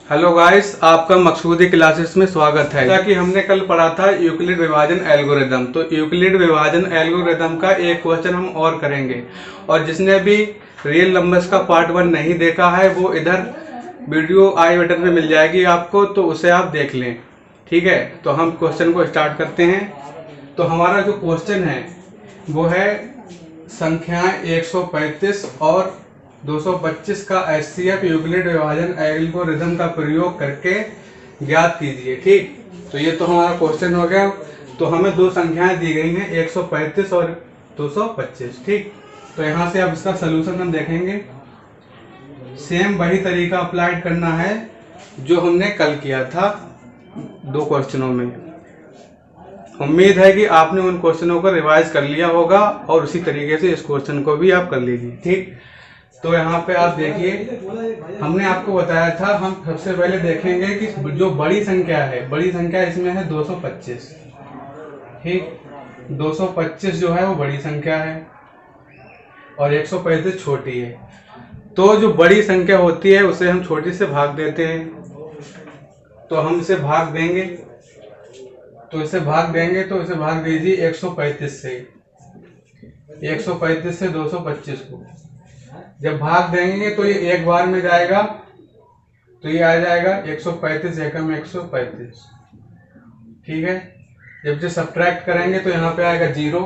Hello guys, आपका मकसूदी classes में स्वागत है। जैसा कि हमने कल पढ़ा था यूक्लिड विभाजन एल्गोरिदम, तो यूक्लिड विभाजन एल्गोरिदम का एक क्वेश्चन हम और करेंगे। और जिसने भी रियल नंबर्स का पार्ट 1 नहीं देखा है वो इधर वीडियो आई बटन में मिल जाएगी आपको, तो उसे आप देख लें। ठीक है, तो हम क्वेश्चन को स्टार्ट करते हैं। तो हमारा जो क्वेश्चन है वो है संख्याएं 135 और 225 का एचसीएफ यूक्लिड विभाजन एल्गोरिथम का प्रयोग करके ज्ञात कीजिए। ठीक, तो ये तो हमारा क्वेश्चन हो गया। तो हमें दो संख्याएं दी गई हैं 135 और 225। ठीक, तो यहाँ से अब इसका सलूशन हम देखेंगे। सेम वही तरीका अप्लाइड करना है जो हमने कल किया था दो क्वेश्चनों में। उम्मीद है कि आपने उन क्वेश्चनों को रिवाइज कर लिया होगा और उसी तरीके से इस क्वेश्चन को भी आप कर लीजिए। ठीक, तो यहाँ पे आप देखिए, हमने आपको बताया था हम सबसे पहले देखेंगे कि जो बड़ी संख्या है, बड़ी संख्या इसमें है 225। ठीक, 225 जो है वो बड़ी संख्या है और 135 छोटी है। तो जो बड़ी संख्या होती है उसे हम छोटी से भाग देते हैं। तो हम इसे भाग देंगे, तो इसे भाग दीजिए 135 से। 135 से 225 को जब भाग देंगे तो ये एक बार में जाएगा, तो ये आ जाएगा 135 एकम 135। ठीक है, जब जो सब्ट्रैक्ट करेंगे तो यहाँ पे आएगा 0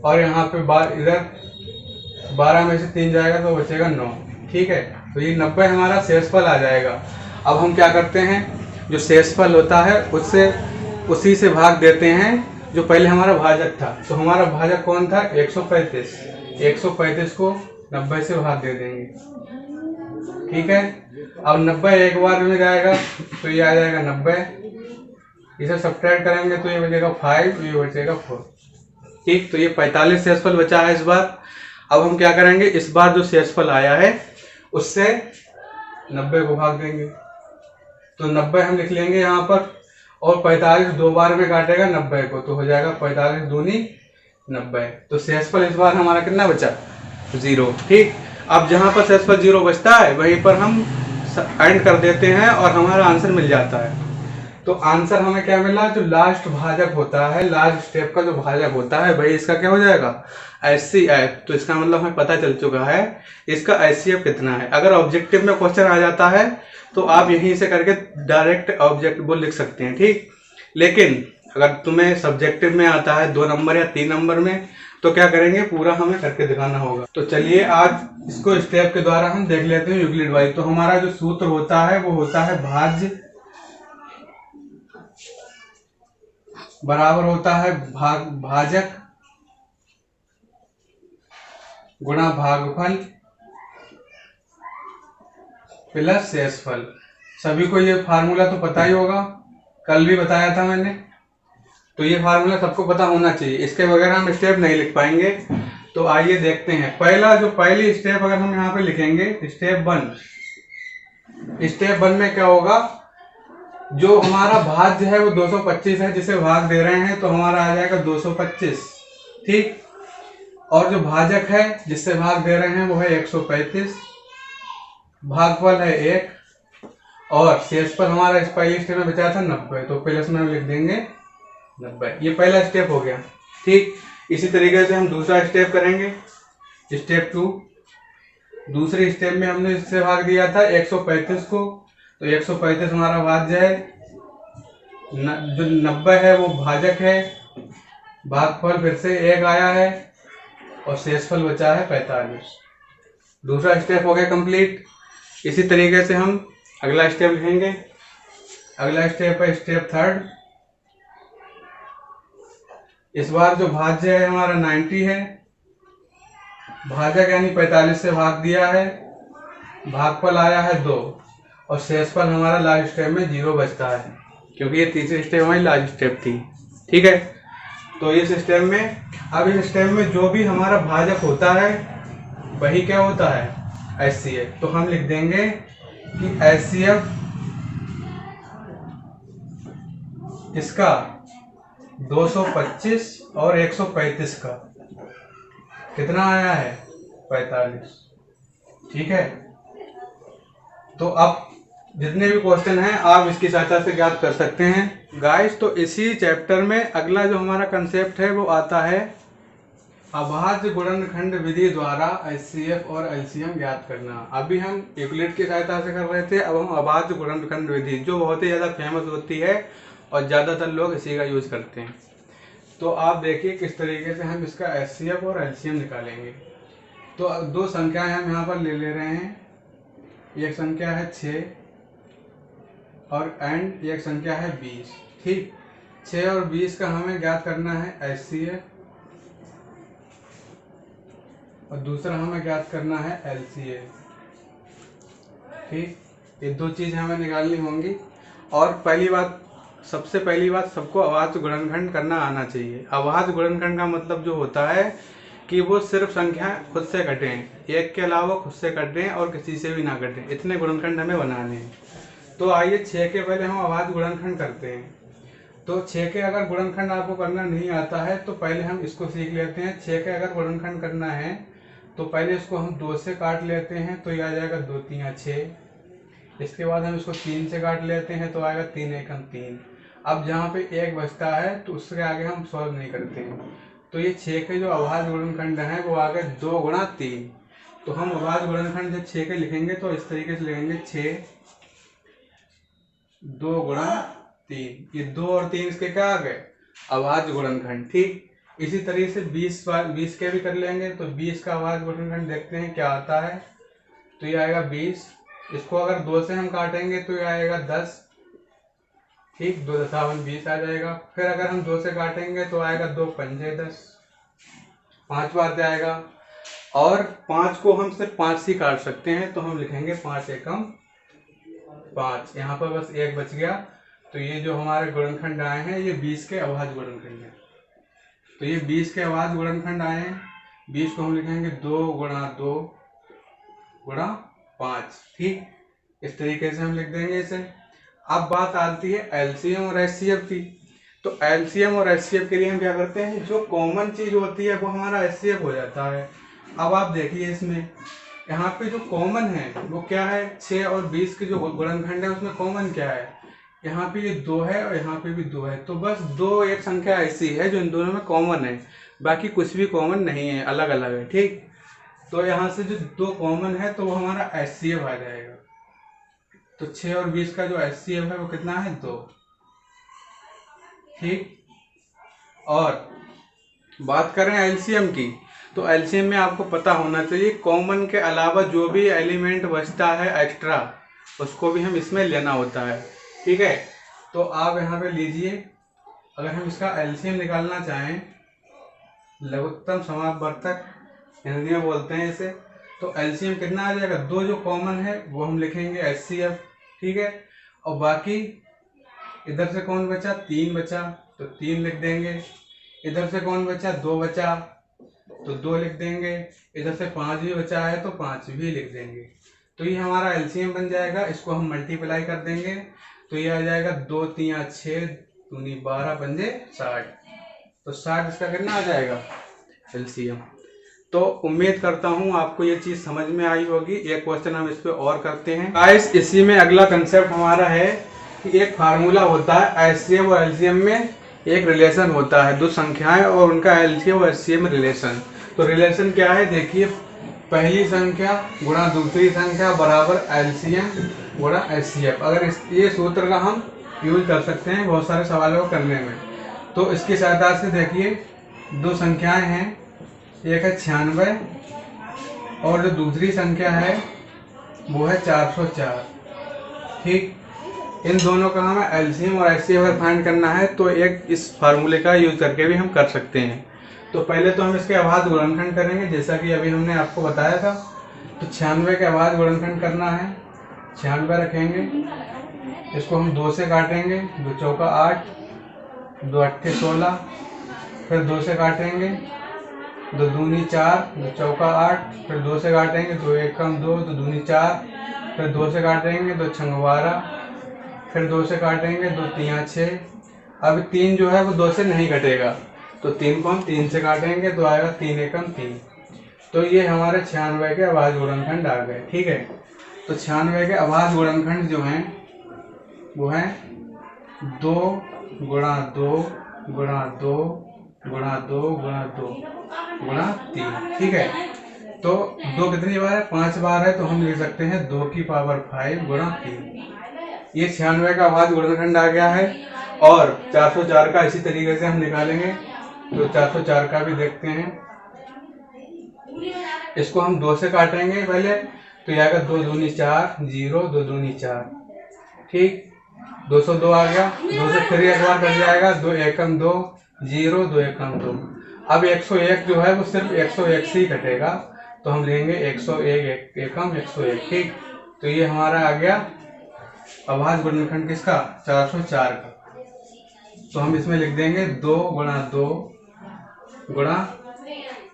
और यहाँ पे इधर 12 में से 3 जाएगा तो बचेगा 9। ठीक है, तो ये 90 हमारा शेषफल आ जाएगा। अब हम क्या करते हैं, जो शेषफल होता है उसी से भाग देते हैं जो पहले हमारा भाजक था। तो हमारा भाजक कौन था, 135। 135 को 90 से भाग दे देंगे। ठीक है, अब 90 एक बार में जाएगा तो ये आ जाएगा 90। इसे सब्ट्रैक्ट करेंगे तो ये बचेगा 5, ये बचेगा 4। ठीक, तो ये 45 शेषफल बचा है इस बार। अब हम क्या करेंगे, इस बार जो शेषफल आया है उससे 90 को भाग देंगे। तो 90 हम लिख लेंगे यहाँ पर, और 45 दो बार में काटेगा 90 को, तो हो जाएगा 45 दूनी 90। तो शेषफल इस बार हमारा कितना बचा, 0। ठीक, अब जहां पर शेषफल 0 बचता है वहीं पर हम एंड कर देते हैं और हमारा आंसर मिल जाता है। तो आंसर हमें क्या मिला, जो लास्ट भाजक होता है, लास्ट स्टेप का जो भाजक होता है वही इसका क्या हो जाएगा, एचसीएफ। तो इसका मतलब हमें पता चल चुका है इसका एचसीएफ कितना है। अगर ऑब्जेक्टिव में क्वेश्चन आ जाता है तो आप यहीं से करके डायरेक्ट ऑब्जेक्ट वो लिख सकते हैं। ठीक, लेकिन अगर तुम्हें सब्जेक्टिव में आता है 2 नंबर या 3 नंबर में तो क्या करेंगे, पूरा हमें करके दिखाना होगा। तो चलिए आज इसको स्टेप के द्वारा हम देख लेते हैं यूक्लिड वाइज। तो हमारा जो सूत्र होता है वो होता है भाज्य बराबर होता है भाजक गुणा भागफल प्लस शेषफल। सभी को ये फार्मूला तो पता ही होगा, कल भी बताया था मैंने। तो ये फार्मूला सबको पता होना चाहिए, इसके बगैर हम स्टेप नहीं लिख पाएंगे। तो आइए देखते हैं। पहली स्टेप अगर हम यहाँ पे लिखेंगे स्टेप 1। स्टेप 1 में क्या होगा, जो हमारा भाज्य है वो 225 है जिसे भाग दे रहे हैं, तो हमारा आ जाएगा 225। ठीक, और जो भाजक है जिससे भाग दे रहे हैं वो है 135। भागफल है 1 और शेषफल हमारा इस पहली स्टेप में बचा था 90, तो प्लस में हम लिख देंगे 90। ये पहला स्टेप हो गया। ठीक, इसी तरीके से हम दूसरा स्टेप करेंगे, स्टेप 2। दूसरे स्टेप में हमने इससे भाग दिया था 135 को, तो 135 हमारा भाज्य है, जो 90 है वो भाजक है, भागफल फिर से 1 आया है और शेषफल बचा है 45। दूसरा स्टेप हो गया कंप्लीट। इसी तरीके से हम अगला स्टेप लिखेंगे। अगला स्टेप है स्टेप 3। इस बार जो भाज्य है हमारा 90 है, भाजक यानी 45 से भाग दिया है, भागफल आया है 2 और शेषफल हमारा लास्ट स्टेप में 0 बचता है, क्योंकि ये तीसरी स्टेप हमारी लास्ट स्टेप थी। ठीक है, तो इस स्टेप में, अब इस स्टेप में जो भी हमारा भाजक होता है वही क्या होता है, एचसीएफ। तो हम लिख देंगे कि एचसीएफ इसका 225 और 135 का कितना आया है, 45। ठीक है, तो अब जितने भी क्वेश्चन हैं आप इसकी सहायता से ज्ञात कर सकते हैं गाइस। तो इसी चैप्टर में अगला जो हमारा कंसेप्ट है वो आता है अभाज्य गुणनखंड विधि द्वारा एचसीएफ और एलसीएम ज्ञात करना। अभी हम यूक्लिड की सहायता से कर रहे थे, अब हम अभाज्य गुणनखंड विधि जो बहुत ही ज़्यादा फेमस होती है और ज़्यादातर लोग इसी का यूज करते हैं। तो आप देखिए किस तरीके से हम इसका एचसीएफ और एलसीएम निकालेंगे। तो दो संख्याएं हम यहाँ पर ले रहे हैं, एक संख्या है 6 और एंड एक संख्या है 20। ठीक, 6 और 20 का हमें ज्ञात करना है एचसीएफ और दूसरा हमें ज्ञात करना है एलसीएम। ठीक, ये दो चीज हमें निकालनी होंगी। और सबसे पहली बात सबको अभाज्य गुणनखंड करना आना चाहिए। अभाज्य गुणनखंड का मतलब जो होता है कि वो सिर्फ संख्या खुद से कटें, एक के अलावा खुद से कटें और किसी से भी ना कटें, इतने गुणनखंड हमें बनाने हैं। तो आइए 6 के पहले हम अभाज्य गुणनखंड करते हैं। तो 6 के अगर गुणनखंड आपको करना नहीं आता है तो पहले हम इसको सीख लेते हैं। 6 के अगर गुणनखंड करना है तो पहले इसको हम 2 से काट लेते हैं, तो ये आ जाएगा 2 3 6। इसके बाद हम इसको 3 से काट लेते हैं, तो आएगा 3 1 3। अब जहाँ पे 1 बचता है तो उसके आगे हम सॉल्व नहीं करते हैं। तो ये 6 के जो अभाज्य गुणनखंड हैं वो आ गए 2 गुणा 3। तो हम अभाज्य गुणनखंड जब 6 के लिखेंगे तो इस तरीके से लिखेंगे 6 2 गुणा 3। ये 2 और 3 इसके क्या आ गए? अभाज्य गुणनखंड। ठीक, इसी तरीके से 20 के भी कर लेंगे। तो 20 का अभाज्य गुणनखंड देखते हैं क्या आता है। तो ये आएगा 20। इसको अगर 2 से हम काटेंगे तो ये आएगा 10। ठीक, 2 दशावन 20 आ जाएगा। फिर अगर हम 2 से काटेंगे तो आएगा 2 पंजे 10, 5 बार आएगा। और 5 को हम सिर्फ 5 से काट सकते हैं, तो हम लिखेंगे 5 एकम 5। यहाँ पर बस 1 बच गया। तो ये जो हमारे गुणनखंड आए हैं ये 20 के अभाज्य गुणनखंड है। तो ये 20 के अभाज्य गुणनखंड आए हैं। 20 को हम लिखेंगे 2 गुणा 2 गुणा 5। ठीक, इस तरीके से हम लिख देंगे इसे। अब बात आती है एलसीएम और एचसीएफ की। तो एलसीएम और एचसीएफ के लिए हम क्या करते हैं, जो कॉमन चीज होती है वो हमारा एचसीएफ हो जाता है। अब आप देखिए इसमें यहाँ पे जो कॉमन है वो क्या है, 6 और 20 के जो गुणनखंड है उसमें कॉमन क्या है, यहाँ पे ये 2 है और यहाँ पे भी 2 है। तो बस 2 एक संख्या ऐसी है जो इन दोनों में कॉमन है, बाकी कुछ भी कॉमन नहीं है, अलग अलग है। ठीक, तो यहाँ से जो 2 कॉमन है तो वो हमारा एचसीएफ आ जाएगा। तो 6 और 20 का जो एचसीएफ है वो कितना है, 2। ठीक, और बात करें एलसीएम की, तो एलसीएम में आपको पता होना चाहिए कॉमन के अलावा जो भी एलिमेंट बचता है एक्स्ट्रा उसको भी हम इसमें लेना होता है। ठीक है, तो आप यहाँ पे लीजिए, अगर हम इसका एलसीएम निकालना चाहें, लघुत्तम समापवर्तक हिंदी में बोलते हैं इसे, तो एलसीएम कितना आ जाएगा, 2 जो कॉमन है वो हम लिखेंगे एचसीएफ। ठीक है, और बाकी इधर से कौन बचा, 3 बचा तो 3 लिख देंगे। इधर से कौन बचा, 2 बचा तो 2 लिख देंगे। इधर से 5 भी बचा है तो 5 भी लिख देंगे। तो ये हमारा एलसीएम बन जाएगा। इसको हम मल्टीप्लाई कर देंगे तो ये आ जाएगा 2 3 6 दूनी 12 पंजे 60। तो 60 इसका कितना आ जाएगा, एलसीएम। तो उम्मीद करता हूँ आपको ये चीज समझ में आई होगी। एक क्वेश्चन हम इस पे और करते हैं गाइस। इसी में अगला कंसेप्ट हमारा है कि एक फार्मूला होता है एचसीएफ और एलसीएम में एक रिलेशन होता है, 2 संख्याएं और उनका एलसीएम और एचसीएम रिलेशन। तो रिलेशन क्या है, देखिए, पहली संख्या गुणा दूसरी संख्या बराबर एलसीएम गुणा एचसीएफ। अगर ये सूत्र का हम यूज कर सकते हैं बहुत सारे सवालों को करने में। तो इसकी सहायता से देखिए 2 संख्याएं हैं, एक है 96 और जो दूसरी संख्या है वो है 404। ठीक, इन दोनों का हमें एलसीएम और एचसीएफ अगर फाइंड करना है तो एक इस फार्मूले का यूज करके भी हम कर सकते हैं। तो पहले तो हम इसके अभाज्य गुणनखंड करेंगे जैसा कि अभी हमने आपको बताया था। तो 96 के अभाज्य गुणनखंड करना है, 96 रखेंगे, इसको हम 2 से काटेंगे, 2 चौका 8, 2 अट्ठे 16, फिर 2 से काटेंगे, 2 दूनी 4, 2 चौका 8, फिर 2 से काटेंगे, 2 एकम 2, 2 दूनी 4, फिर 2 से काटेंगे, 2 छंग 12, फिर 2 से काटेंगे, 2 3 6। अब 3 जो है वो 2 से नहीं कटेगा, तो 3 को हम 3 से काटेंगे तो आएगा 3 एकम 3। तो ये हमारे 96 के अभाज्य गुणनखंड आ गए। ठीक है, तो 96 के अभाज्य गुणनखंड जो हैं वो हैं 2 गुणा 2 गुणा 2 गुणा 2 गुणा 2 गुणा 3। ठीक है, तो 2 कितनी बार है? 5 बार है, तो हम लिख सकते हैं 2 की पावर 5 गुणा 3। ये 96 का अभाज्य गुणनखंड आ गया है। और 404 का इसी तरीके से हम निकालेंगे, तो 404 का भी देखते हैं। इसको हम 2 से काटेंगे पहले, तो यह आएगा 2 दूनी 4, 0, 2 दूनी 4। ठीक, 202 आ गया, 2 से फिर एक बार कट जाएगा, 2 एकम 2, 0, 2 एकम 2। अब 101 जो है वो सिर्फ 101 से ही कटेगा, तो हम लेंगे 101 एकम 101। ठीक, तो ये हमारा आ गया अभाज्य गुणनखंड किसका? 404 का। तो हम इसमें लिख देंगे 2 गुणा 2 गुणा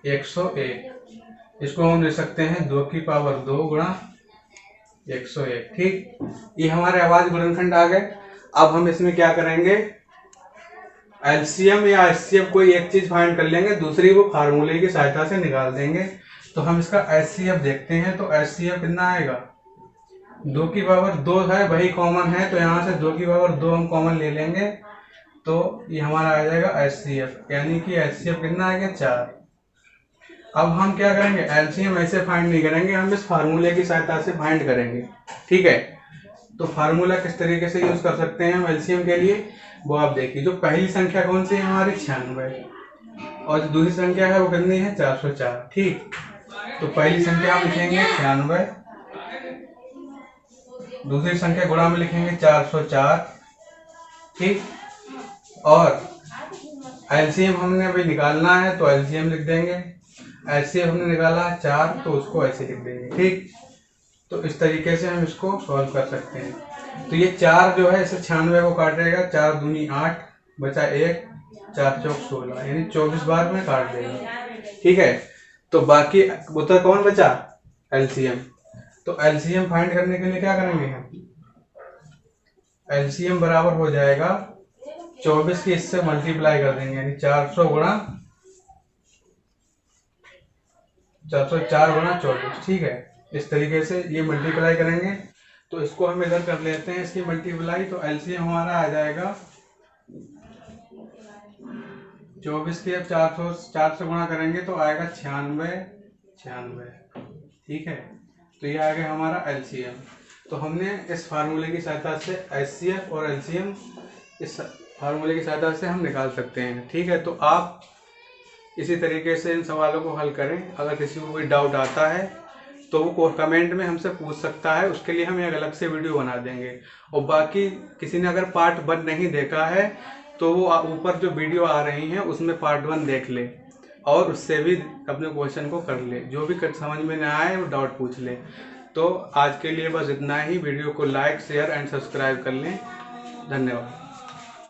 101। इसको हम लिख सकते हैं 2 की पावर 2 गुणा 101। ठीक, ये हमारे अभाज्य गुणनखंड आ गए। अब हम इसमें क्या करेंगे? एलसीएम या एचसीएफ कोई एक चीज फाइंड कर लेंगे, दूसरी वो फार्मूले की सहायता से निकाल देंगे। तो हम इसका एचसीएफ देखते हैं, तो एचसीएफ कितना आएगा? 2 की पावर 2 है, वही कॉमन है, तो यहाँ से 2 की पावर 2 हम कॉमन ले लेंगे, तो ये हमारा आ जाएगा एचसीएफ, यानी कि एचसीएफ कितना आ गया? 4। अब हम क्या करेंगे? एलसीएम ऐसे फाइंड नहीं करेंगे, हम इस फार्मूले की सहायता से फाइंड करेंगे। ठीक है, तो फार्मूला किस तरीके से यूज कर सकते हैं हम एलसीएम के लिए, वो आप देखिए। जो पहली संख्या कौन सी है हमारी? 96, और जो दूसरी संख्या है वो कितनी है? 404। ठीक, तो पहली संख्या हम लिखेंगे 96, दूसरी संख्या गुणा में लिखेंगे 404। ठीक, और एलसीएम हमने अभी निकालना है, तो एलसीएम लिख देंगे। एलसीएम हमने निकाला है 4, तो उसको ऐसे लिख देंगे। ठीक, तो इस तरीके से हम इसको सॉल्व कर सकते हैं। तो ये 4 जो है इसे 96 को काटेगा, 4 दूनी 8, बचा 1, 4 चौक 16, यानी 24 बार में काट देगा। ठीक है, तो बाकी उत्तर कौन बचा? एलसीएम। तो एलसीएम फाइंड करने के लिए क्या करेंगे हम? एलसीएम बराबर हो जाएगा 24 की इससे मल्टीप्लाई कर देंगे, यानी 400 गुणा 404 गुणा 24। ठीक है, इस तरीके से ये मल्टीप्लाई करेंगे, तो इसको हम इधर कर लेते हैं इसकी मल्टीप्लाई। तो एलसीएम हमारा आ जाएगा 24 के अब 4 से गुणा करेंगे तो आएगा 96। ठीक है, तो ये आ गया हमारा एलसीएम। तो हमने इस फार्मूले की सहायता से एचसीएफ और एलसीएम इस फार्मूले की सहायता से हम निकाल सकते हैं। ठीक है, तो आप इसी तरीके से इन सवालों को हल करें। अगर किसी को कोई डाउट आता है तो वो कमेंट में हमसे पूछ सकता है, उसके लिए हम एक अलग से वीडियो बना देंगे। और बाकी किसी ने अगर पार्ट 1 नहीं देखा है तो वो ऊपर जो वीडियो आ रही हैं उसमें पार्ट 1 देख ले और उससे भी अपने क्वेश्चन को कर ले, जो भी समझ में ना आए वो डाउट पूछ ले। तो आज के लिए बस इतना ही। वीडियो को लाइक, शेयर एंड सब्सक्राइब कर लें। धन्यवाद।